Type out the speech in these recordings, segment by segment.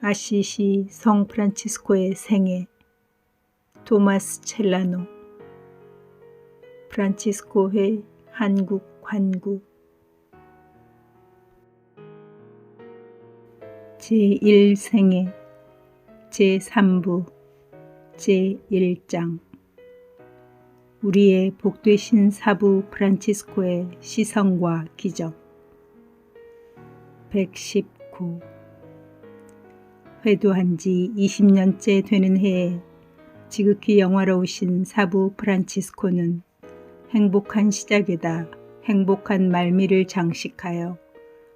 아시시 성 프란치스코의 생애. 토마스 첼라노. 프란치스코회 한국 관구. 제1생애 제3부 제1장. 우리의 복되신 사부 프란치스코의 시성과 기적. 119. 회도한 지 20년째 되는 해에 지극히 영화로우신 사부 프란치스코는 행복한 시작에다 행복한 말미를 장식하여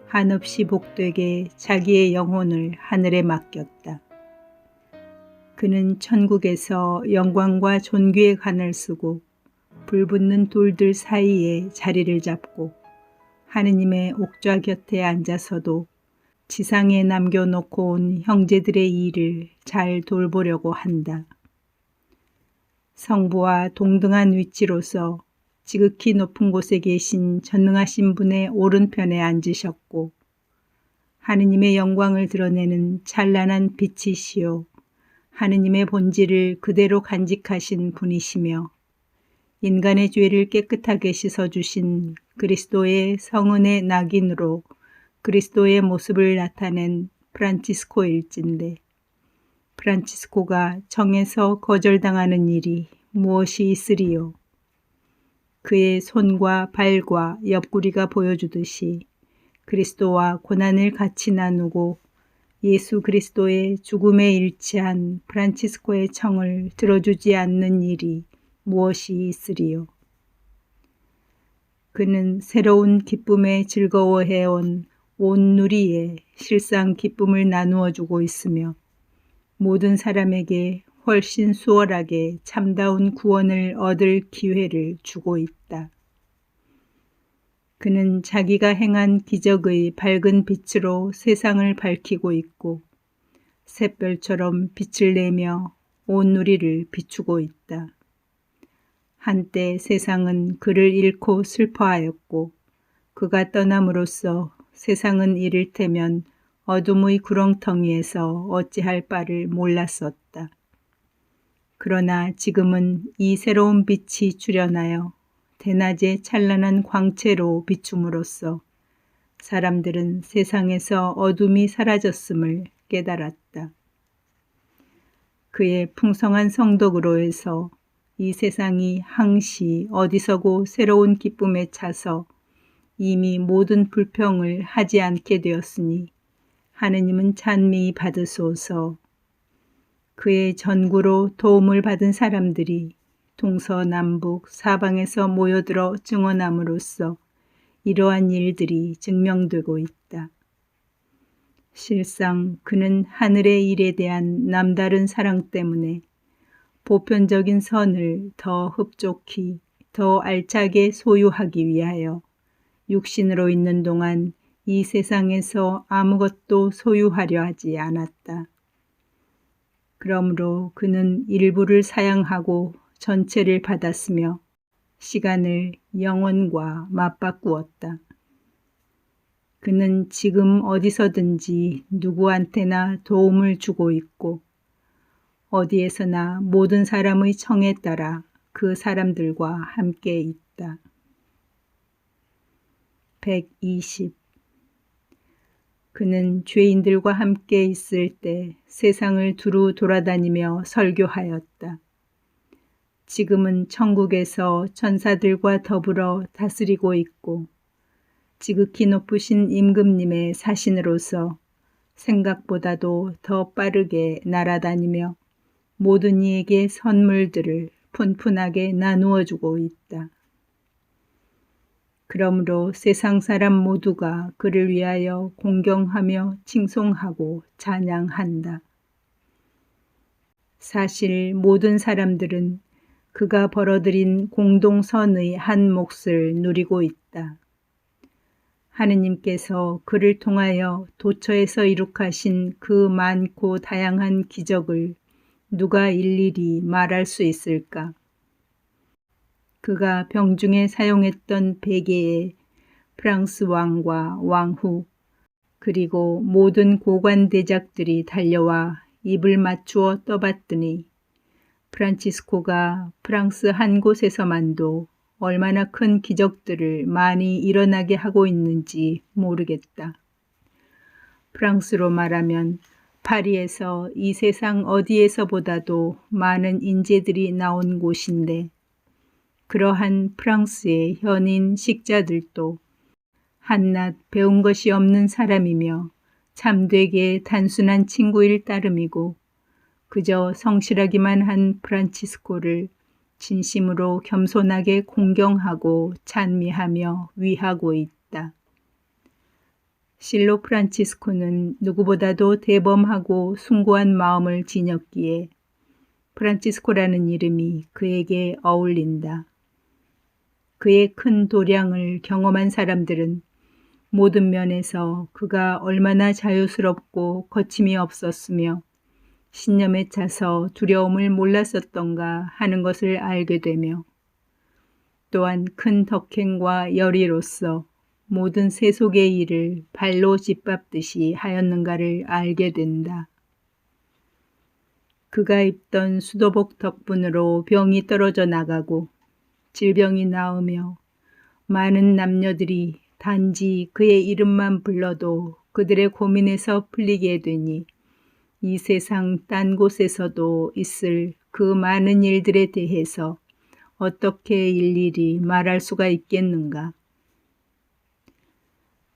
한없이 복되게 자기의 영혼을 하늘에 맡겼다. 그는 천국에서 영광과 존귀의 관을 쓰고 불붙는 돌들 사이에 자리를 잡고 하느님의 옥좌 곁에 앉아서도 지상에 남겨놓고 온 형제들의 일을 잘 돌보려고 한다. 성부와 동등한 위치로서 지극히 높은 곳에 계신 전능하신 분의 오른편에 앉으셨고 하느님의 영광을 드러내는 찬란한 빛이시요 하느님의 본질을 그대로 간직하신 분이시며 인간의 죄를 깨끗하게 씻어주신 그리스도의 성은의 낙인으로 그리스도의 모습을 나타낸 프란치스코일진데 프란치스코가 정에서 거절당하는 일이 무엇이 있으리요. 그의 손과 발과 옆구리가 보여주듯이 그리스도와 고난을 같이 나누고 예수 그리스도의 죽음에 일치한 프란치스코의 청을 들어주지 않는 일이 무엇이 있으리요. 그는 새로운 기쁨에 즐거워해온 온 누리에 실상 기쁨을 나누어 주고 있으며 모든 사람에게 훨씬 수월하게 참다운 구원을 얻을 기회를 주고 있다. 그는 자기가 행한 기적의 밝은 빛으로 세상을 밝히고 있고 샛별처럼 빛을 내며 온 누리를 비추고 있다. 한때 세상은 그를 잃고 슬퍼하였고 그가 떠남으로써 세상은 이를테면 어둠의 구렁텅이에서 어찌할 바를 몰랐었다. 그러나 지금은 이 새로운 빛이 출현하여 대낮의 찬란한 광채로 비춤으로써 사람들은 세상에서 어둠이 사라졌음을 깨달았다. 그의 풍성한 성덕으로 해서 이 세상이 항시 어디서고 새로운 기쁨에 차서 이미 모든 불평을 하지 않게 되었으니 하느님은 찬미 받으소서. 그의 전구로 도움을 받은 사람들이 동서남북 사방에서 모여들어 증언함으로써 이러한 일들이 증명되고 있다. 실상 그는 하늘의 일에 대한 남다른 사랑 때문에 보편적인 선을 더 흡족히 더 알차게 소유하기 위하여 육신으로 있는 동안 이 세상에서 아무것도 소유하려 하지 않았다. 그러므로 그는 일부를 사양하고 전체를 받았으며 시간을 영혼과 맞바꾸었다. 그는 지금 어디서든지 누구한테나 도움을 주고 있고 어디에서나 모든 사람의 청에 따라 그 사람들과 함께 있다. 120. 그는 죄인들과 함께 있을 때 세상을 두루 돌아다니며 설교하였다. 지금은 천국에서 천사들과 더불어 다스리고 있고 지극히 높으신 임금님의 사신으로서 생각보다도 더 빠르게 날아다니며 모든 이에게 선물들을 푼푼하게 나누어 주고 있다. 그러므로 세상 사람 모두가 그를 위하여 공경하며 칭송하고 찬양한다. 사실 모든 사람들은 그가 벌어들인 공동선의 한 몫을 누리고 있다. 하느님께서 그를 통하여 도처에서 이룩하신 그 많고 다양한 기적을 누가 일일이 말할 수 있을까? 그가 병중에 사용했던 베개에 프랑스 왕과 왕후 그리고 모든 고관대작들이 달려와 입을 맞추어 떠받더니 프란치스코가 프랑스 한 곳에서만도 얼마나 큰 기적들을 많이 일어나게 하고 있는지 모르겠다. 프랑스로 말하면 파리에서 이 세상 어디에서보다도 많은 인재들이 나온 곳인데 그러한 프랑스의 현인 식자들도 한낱 배운 것이 없는 사람이며 참되게 단순한 친구일 따름이고 그저 성실하기만 한 프란치스코를 진심으로 겸손하게 공경하고 찬미하며 위하고 있다. 실로 프란치스코는 누구보다도 대범하고 숭고한 마음을 지녔기에 프란치스코라는 이름이 그에게 어울린다. 그의 큰 도량을 경험한 사람들은 모든 면에서 그가 얼마나 자유스럽고 거침이 없었으며 신념에 차서 두려움을 몰랐었던가 하는 것을 알게 되며 또한 큰 덕행과 열의로서 모든 세속의 일을 발로 짓밟듯이 하였는가를 알게 된다. 그가 입던 수도복 덕분으로 병이 떨어져 나가고 질병이 나으며 많은 남녀들이 단지 그의 이름만 불러도 그들의 고민에서 풀리게 되니 이 세상 딴 곳에서도 있을 그 많은 일들에 대해서 어떻게 일일이 말할 수가 있겠는가.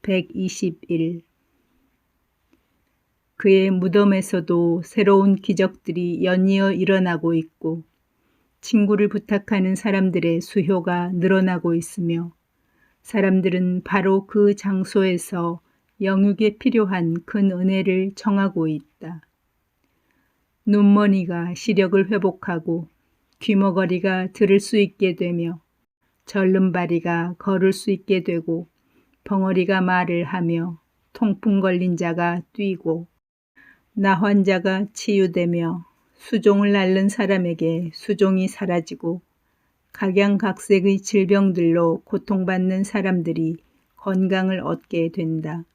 121. 그의 무덤에서도 새로운 기적들이 연이어 일어나고 있고 친구를 부탁하는 사람들의 수요가 늘어나고 있으며 사람들은 바로 그 장소에서 영육에 필요한 큰 은혜를 청하고 있다. 눈머니가 시력을 회복하고 귀머거리가 들을 수 있게 되며 절름발이가 걸을 수 있게 되고 벙어리가 말을 하며 통풍 걸린 자가 뛰고 나환자가 치유되며 수종을 앓는 사람에게 수종이 사라지고 각양각색의 질병들로 고통받는 사람들이 건강을 얻게 된다.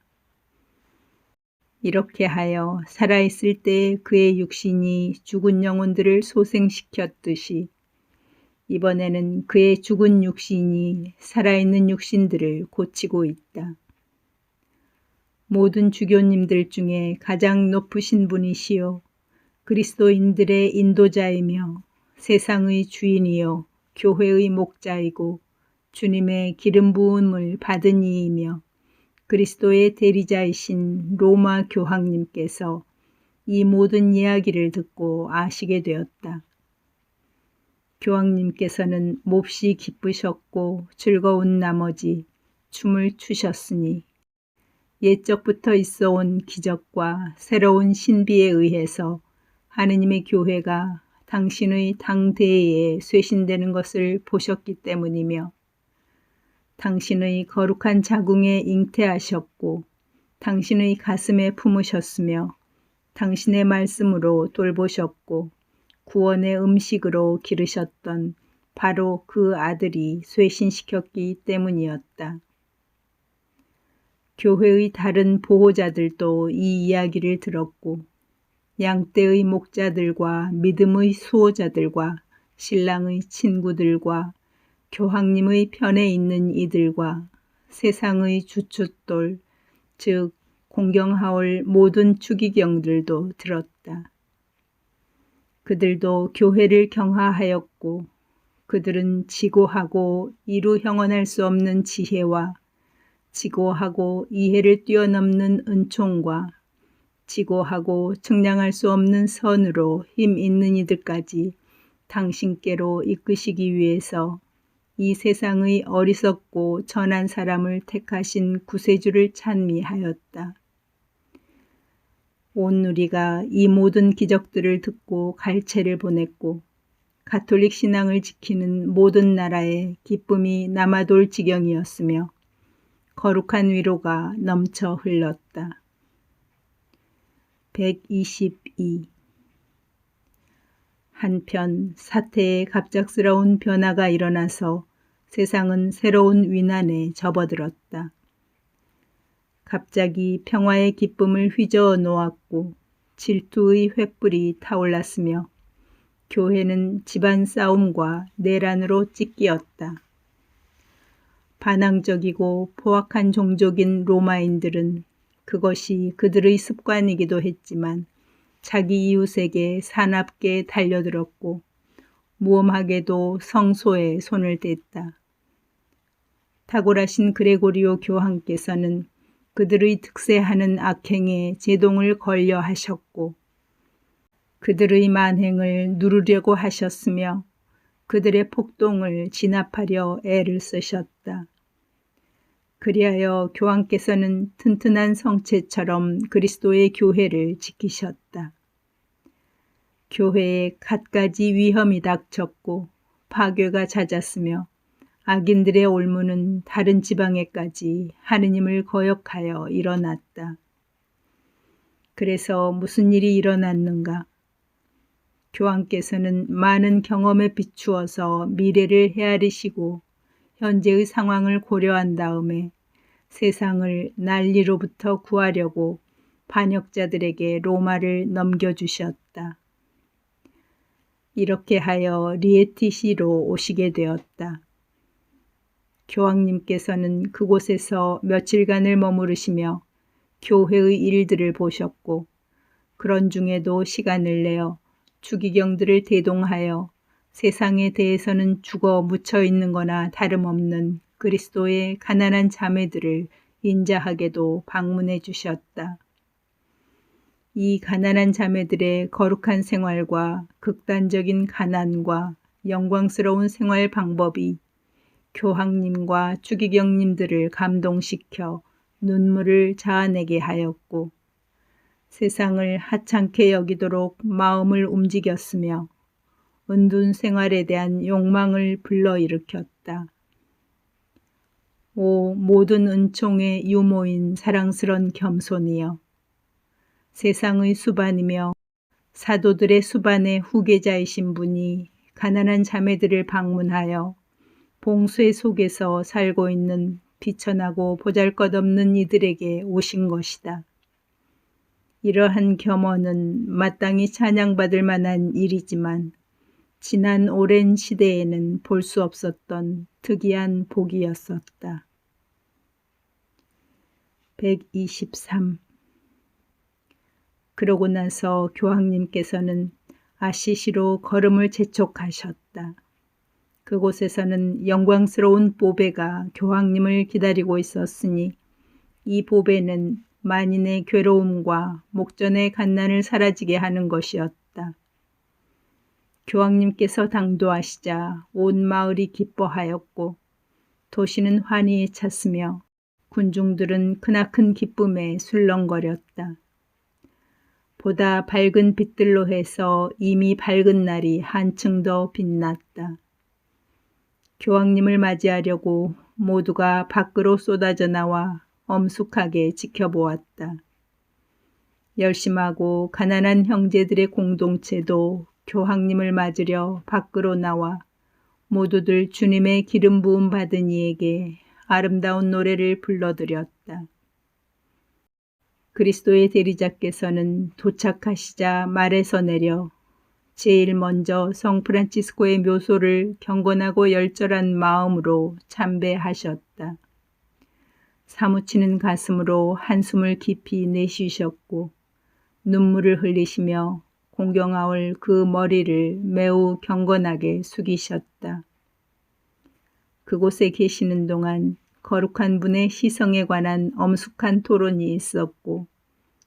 이렇게 하여 살아있을 때의 그의 육신이 죽은 영혼들을 소생시켰듯이 이번에는 그의 죽은 육신이 살아있는 육신들을 고치고 있다. 모든 주교님들 중에 가장 높으신 분이시요 그리스도인들의 인도자이며 세상의 주인이요 교회의 목자이고 주님의 기름 부음을 받은 이이며 그리스도의 대리자이신 로마 교황님께서 이 모든 이야기를 듣고 아시게 되었다. 교황님께서는 몹시 기쁘셨고 즐거운 나머지 춤을 추셨으니 옛적부터 있어온 기적과 새로운 신비에 의해서 하느님의 교회가 당신의 당대에 쇄신되는 것을 보셨기 때문이며 당신의 거룩한 자궁에 잉태하셨고 당신의 가슴에 품으셨으며 당신의 말씀으로 돌보셨고 구원의 음식으로 기르셨던 바로 그 아들이 쇄신시켰기 때문이었다. 교회의 다른 보호자들도 이 이야기를 들었고 양떼의 목자들과 믿음의 수호자들과 신랑의 친구들과 교황님의 편에 있는 이들과 세상의 주춧돌 즉 공경하올 모든 추기경들도 들었다. 그들도 교회를 경하하였고 그들은 지고하고 이루 형언할 수 없는 지혜와 지고하고 이해를 뛰어넘는 은총과 지고하고 측량할 수 없는 선으로 힘 있는 이들까지 당신께로 이끄시기 위해서 이 세상의 어리석고 전한 사람을 택하신 구세주를 찬미하였다. 온 누리가 이 모든 기적들을 듣고 갈채를 보냈고 가톨릭 신앙을 지키는 모든 나라에 기쁨이 남아돌 지경이었으며 거룩한 위로가 넘쳐 흘렀다. 122. 한편 사태에 갑작스러운 변화가 일어나서 세상은 새로운 위난에 접어들었다. 갑자기 평화의 기쁨을 휘저어 놓았고 질투의 횃불이 타올랐으며 교회는 집안 싸움과 내란으로 찢기었다. 반항적이고 포악한 종족인 로마인들은 그것이 그들의 습관이기도 했지만 자기 이웃에게 사납게 달려들었고 무엄하게도 성소에 손을 댔다. 탁월하신 그레고리오 교황께서는 그들의 득세하는 악행에 제동을 걸려 하셨고 그들의 만행을 누르려고 하셨으며 그들의 폭동을 진압하려 애를 쓰셨다. 그리하여 교황께서는 튼튼한 성체처럼 그리스도의 교회를 지키셨다. 교회에 갖가지 위험이 닥쳤고 파괴가 잦았으며 악인들의 올무는 다른 지방에까지 하느님을 거역하여 일어났다. 그래서 무슨 일이 일어났는가? 교황께서는 많은 경험에 비추어서 미래를 헤아리시고 현재의 상황을 고려한 다음에 세상을 난리로부터 구하려고 반역자들에게 로마를 넘겨주셨다. 이렇게 하여 리에티시로 오시게 되었다. 교황님께서는 그곳에서 며칠간을 머무르시며 교회의 일들을 보셨고 그런 중에도 시간을 내어 추기경들을 대동하여 세상에 대해서는 죽어 묻혀 있는 거나 다름없는 그리스도의 가난한 자매들을 인자하게도 방문해 주셨다. 이 가난한 자매들의 거룩한 생활과 극단적인 가난과 영광스러운 생활 방법이 교황님과 추기경님들을 감동시켜 눈물을 자아내게 하였고 세상을 하찮게 여기도록 마음을 움직였으며 은둔 생활에 대한 욕망을 불러일으켰다. 오 모든 은총의 유모인 사랑스런 겸손이여 세상의 수반이며 사도들의 수반의 후계자이신 분이 가난한 자매들을 방문하여 봉쇄 속에서 살고 있는 비천하고 보잘것없는 이들에게 오신 것이다. 이러한 겸언은 마땅히 찬양받을 만한 일이지만 지난 오랜 시대에는 볼 수 없었던 특이한 복이었었다. 123. 그러고 나서 교황님께서는 아시시로 걸음을 재촉하셨다. 그곳에서는 영광스러운 보배가 교황님을 기다리고 있었으니 이 보배는 만인의 괴로움과 목전의 갓난을 사라지게 하는 것이었다. 교황님께서 당도하시자 온 마을이 기뻐하였고 도시는 환희에 찼으며 군중들은 크나큰 기쁨에 술렁거렸다. 보다 밝은 빛들로 해서 이미 밝은 날이 한층 더 빛났다. 교황님을 맞이하려고 모두가 밖으로 쏟아져 나와 엄숙하게 지켜보았다. 열심하고 가난한 형제들의 공동체도 교황님을 맞으려 밖으로 나와 모두들 주님의 기름 부음 받은 이에게 아름다운 노래를 불러드렸다. 그리스도의 대리자께서는 도착하시자 말에서 내려 제일 먼저 성 프란치스코의 묘소를 경건하고 열절한 마음으로 참배하셨다. 사무치는 가슴으로 한숨을 깊이 내쉬셨고 눈물을 흘리시며 공경하올 그 머리를 매우 경건하게 숙이셨다. 그곳에 계시는 동안 거룩한 분의 시성에 관한 엄숙한 토론이 있었고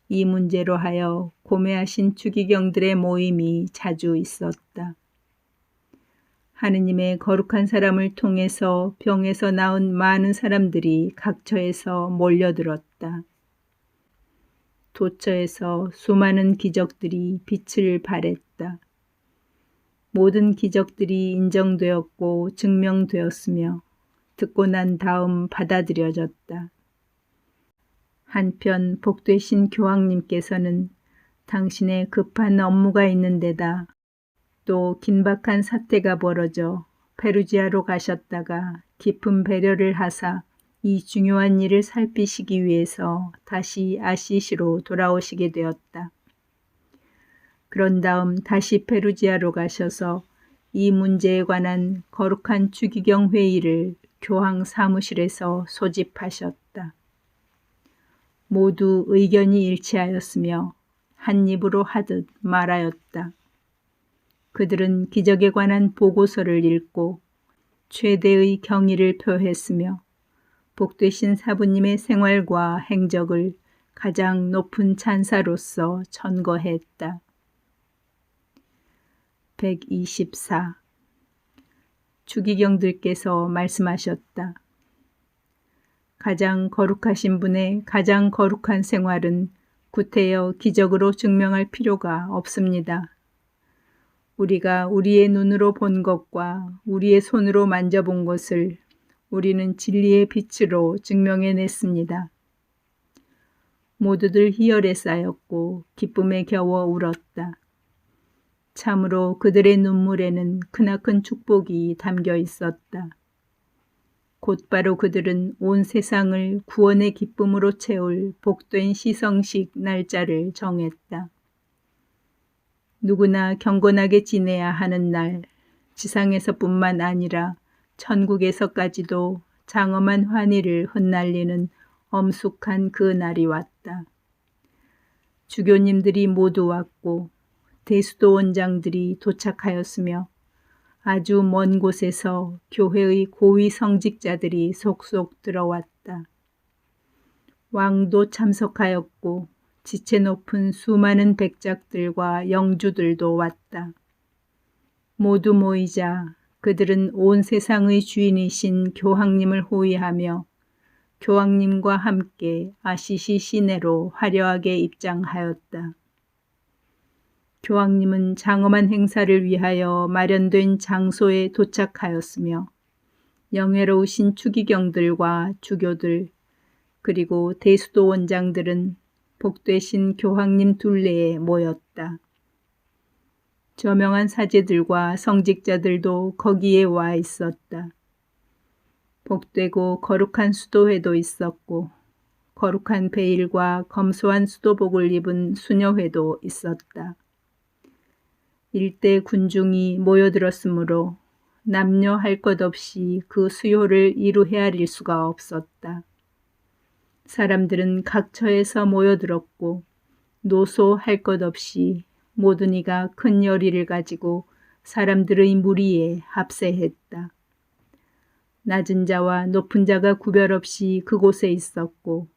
이 문제로 하여 고매하신 추기경들의 모임이 자주 있었다. 하느님의 거룩한 사람을 통해서 병에서 나은 많은 사람들이 각처에서 몰려들었다. 도처에서 수많은 기적들이 빛을 발했다. 모든 기적들이 인정되었고 증명되었으며 듣고 난 다음 받아들여졌다. 한편 복되신 교황님께서는 당신의 급한 업무가 있는 데다 또 긴박한 사태가 벌어져 페루지아로 가셨다가 깊은 배려를 하사 이 중요한 일을 살피시기 위해서 다시 아시시로 돌아오시게 되었다. 그런 다음 다시 페루지아로 가셔서 이 문제에 관한 거룩한 추기경 회의를 교황 사무실에서 소집하셨다. 모두 의견이 일치하였으며 한 입으로 하듯 말하였다. 그들은 기적에 관한 보고서를 읽고 최대의 경의를 표했으며 복되신 사부님의 생활과 행적을 가장 높은 찬사로서 천거했다. 124. 추기경들께서 말씀하셨다. 가장 거룩하신 분의 가장 거룩한 생활은 구태여 기적으로 증명할 필요가 없습니다. 우리가 우리의 눈으로 본 것과 우리의 손으로 만져본 것을 우리는 진리의 빛으로 증명해냈습니다. 모두들 희열에 쌓였고 기쁨에 겨워 울었다. 참으로 그들의 눈물에는 크나큰 축복이 담겨 있었다. 곧바로 그들은 온 세상을 구원의 기쁨으로 채울 복된 시성식 날짜를 정했다. 누구나 경건하게 지내야 하는 날, 지상에서뿐만 아니라 천국에서까지도 장엄한 환희를 흩날리는 엄숙한 그 날이 왔다. 주교님들이 모두 왔고 대수도 원장들이 도착하였으며 아주 먼 곳에서 교회의 고위 성직자들이 속속 들어왔다. 왕도 참석하였고 지체 높은 수많은 백작들과 영주들도 왔다. 모두 모이자 그들은 온 세상의 주인이신 교황님을 호위하며 교황님과 함께 아시시 시내로 화려하게 입장하였다. 교황님은 장엄한 행사를 위하여 마련된 장소에 도착하였으며 영예로우신 추기경들과 주교들 그리고 대수도 원장들은 복되신 교황님 둘레에 모였다. 저명한 사제들과 성직자들도 거기에 와 있었다. 복되고 거룩한 수도회도 있었고 거룩한 베일과 검소한 수도복을 입은 수녀회도 있었다. 일대 군중이 모여들었으므로 남녀 할 것 없이 그 수요를 이루 헤아릴 수가 없었다. 사람들은 각처에서 모여들었고 노소 할 것 없이 모든 이가 큰 열의를 가지고 사람들의 무리에 합세했다. 낮은 자와 높은 자가 구별 없이 그곳에 있었고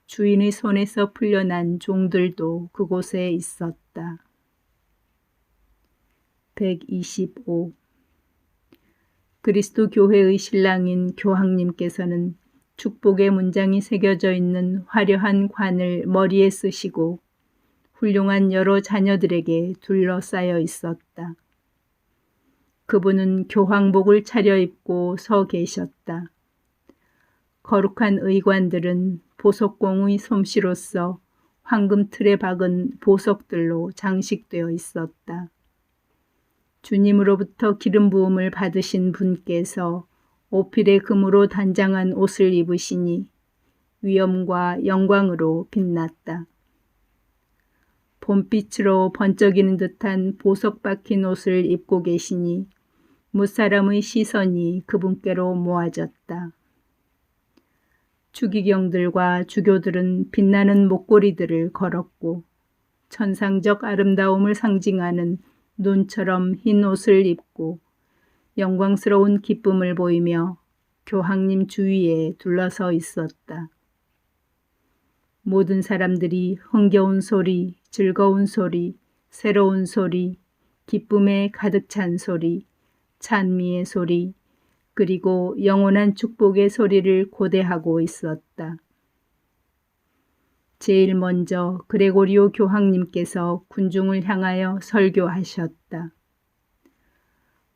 주인의 손에서 풀려난 종들도 그곳에 있었다. 125. 그리스도 교회의 신랑인 교황님께서는 축복의 문장이 새겨져 있는 화려한 관을 머리에 쓰시고 훌륭한 여러 자녀들에게 둘러싸여 있었다. 그분은 교황복을 차려입고 서 계셨다. 거룩한 의관들은 보석공의 솜씨로서 황금 틀에 박은 보석들로 장식되어 있었다. 주님으로부터 기름 부음을 받으신 분께서 오필의 금으로 단장한 옷을 입으시니 위엄과 영광으로 빛났다. 봄빛으로 번쩍이는 듯한 보석 박힌 옷을 입고 계시니 무사람의 시선이 그분께로 모아졌다. 추기경들과 주교들은 빛나는 목걸이들을 걸었고 천상적 아름다움을 상징하는 눈처럼 흰 옷을 입고 영광스러운 기쁨을 보이며 교황님 주위에 둘러서 있었다. 모든 사람들이 흥겨운 소리, 즐거운 소리, 새로운 소리, 기쁨에 가득 찬 소리, 찬미의 소리, 그리고 영원한 축복의 소리를 고대하고 있었다. 제일 먼저 그레고리오 교황님께서 군중을 향하여 설교하셨다.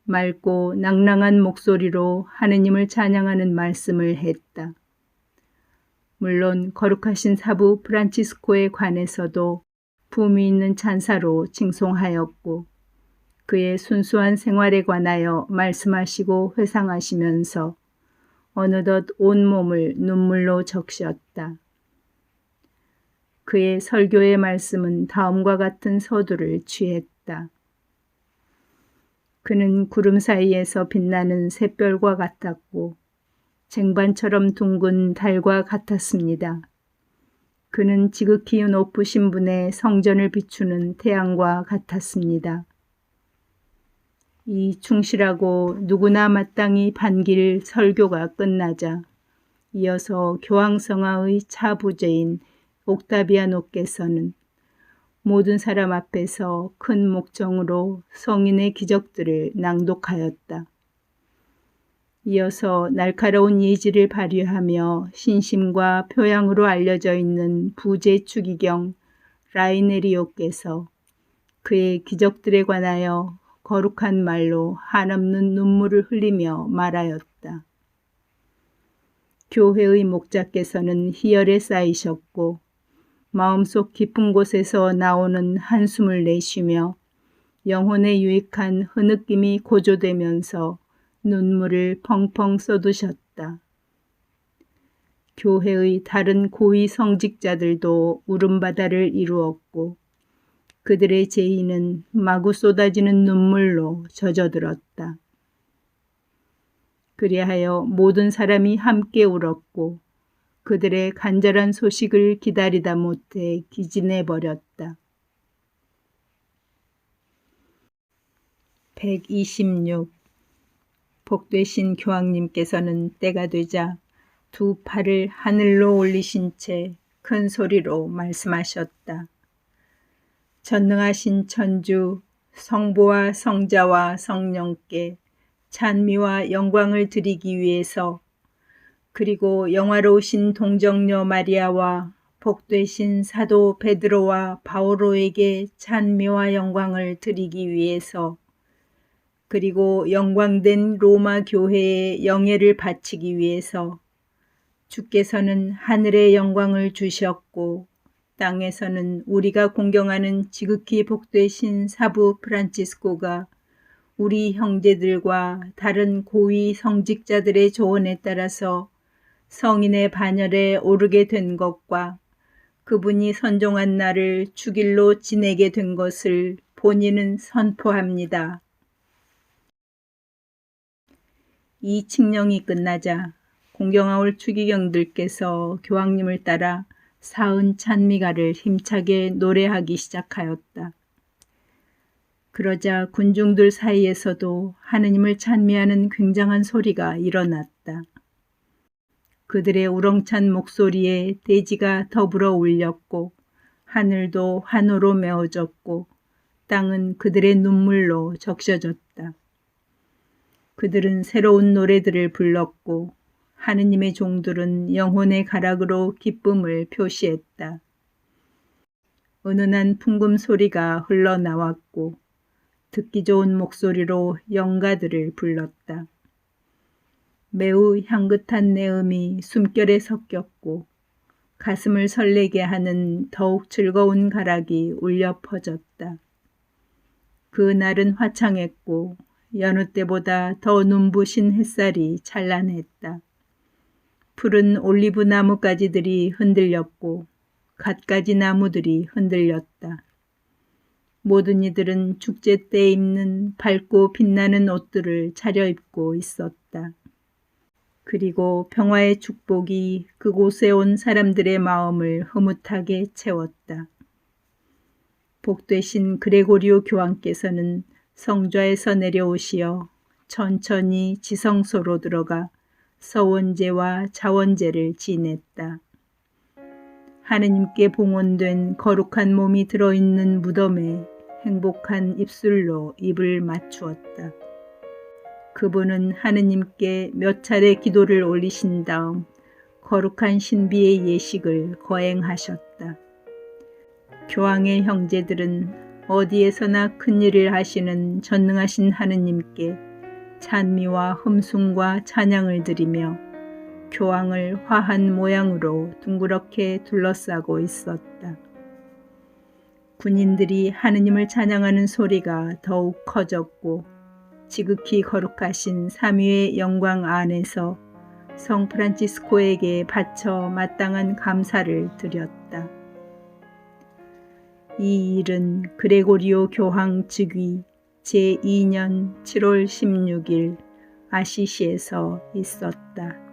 맑고 낭랑한 목소리로 하느님을 찬양하는 말씀을 했다. 물론 거룩하신 사부 프란치스코에 관해서도 품위 있는 찬사로 칭송하였고 그의 순수한 생활에 관하여 말씀하시고 회상하시면서 어느덧 온몸을 눈물로 적셨다. 그의 설교의 말씀은 다음과 같은 서두를 취했다. 그는 구름 사이에서 빛나는 샛별과 같았고 쟁반처럼 둥근 달과 같았습니다. 그는 지극히 높으신 분의 성전을 비추는 태양과 같았습니다. 이 충실하고 누구나 마땅히 반길 설교가 끝나자 이어서 교황성하의 차부제인 옥타비아노께서는 모든 사람 앞에서 큰 목청으로 성인의 기적들을 낭독하였다. 이어서 날카로운 예지를 발휘하며 신심과 표양으로 알려져 있는 부제 추기경 라이네리오께서 그의 기적들에 관하여 거룩한 말로 한없는 눈물을 흘리며 말하였다. 교회의 목자께서는 희열에 쌓이셨고 마음속 깊은 곳에서 나오는 한숨을 내쉬며 영혼에 유익한 흐느낌이 고조되면서 눈물을 펑펑 쏟으셨다. 교회의 다른 고위 성직자들도 울음바다를 이루었고 그들의 제의는 마구 쏟아지는 눈물로 젖어들었다. 그리하여 모든 사람이 함께 울었고 그들의 간절한 소식을 기다리다 못해 기진해버렸다. 126. 복되신 교황님께서는 때가 되자 두 팔을 하늘로 올리신 채 큰 소리로 말씀하셨다. 전능하신 천주, 성부와 성자와 성령께 찬미와 영광을 드리기 위해서 그리고 영화로우신 동정녀 마리아와 복되신 사도 베드로와 바오로에게 찬미와 영광을 드리기 위해서 그리고 영광된 로마 교회에 영예를 바치기 위해서 주께서는 하늘의 영광을 주셨고 땅에서는 우리가 공경하는 지극히 복되신 사부 프란치스코가 우리 형제들과 다른 고위 성직자들의 조언에 따라서 성인의 반열에 오르게 된 것과 그분이 선종한 날을 주길로 지내게 된 것을 본인은 선포합니다. 이 칙령이 끝나자 공경하올 추기경들께서 교황님을 따라 사은 찬미가를 힘차게 노래하기 시작하였다. 그러자 군중들 사이에서도 하느님을 찬미하는 굉장한 소리가 일어났다. 그들의 우렁찬 목소리에 대지가 더불어 울렸고 하늘도 환호로 메워졌고 땅은 그들의 눈물로 적셔졌다. 그들은 새로운 노래들을 불렀고 하느님의 종들은 영혼의 가락으로 기쁨을 표시했다. 은은한 풍금 소리가 흘러나왔고 듣기 좋은 목소리로 영가들을 불렀다. 매우 향긋한 내음이 숨결에 섞였고 가슴을 설레게 하는 더욱 즐거운 가락이 울려 퍼졌다. 그 날은 화창했고 여느 때보다 더 눈부신 햇살이 찬란했다. 푸른 올리브 나뭇가지들이 흔들렸고 갖가지 나무들이 흔들렸다. 모든 이들은 축제 때 입는 밝고 빛나는 옷들을 차려입고 있었다. 그리고 평화의 축복이 그곳에 온 사람들의 마음을 흐뭇하게 채웠다. 복되신 그레고리오 교황께서는 성좌에서 내려오시어 천천히 지성소로 들어가 서원제와 자원제를 지냈다. 하느님께 봉헌된 거룩한 몸이 들어있는 무덤에 행복한 입술로 입을 맞추었다. 그분은 하느님께 몇 차례 기도를 올리신 다음 거룩한 신비의 예식을 거행하셨다. 교황의 형제들은 어디에서나 큰 일을 하시는 전능하신 하느님께 찬미와 흠숭과 찬양을 드리며 교황을 화한 모양으로 둥그렇게 둘러싸고 있었다. 군인들이 하느님을 찬양하는 소리가 더욱 커졌고 지극히 거룩하신 삼위의 영광 안에서 성 프란치스코에게 바쳐 마땅한 감사를 드렸다. 이 일은 그레고리오 교황 즉위 제2년 7월 16일 아시시에서 있었다.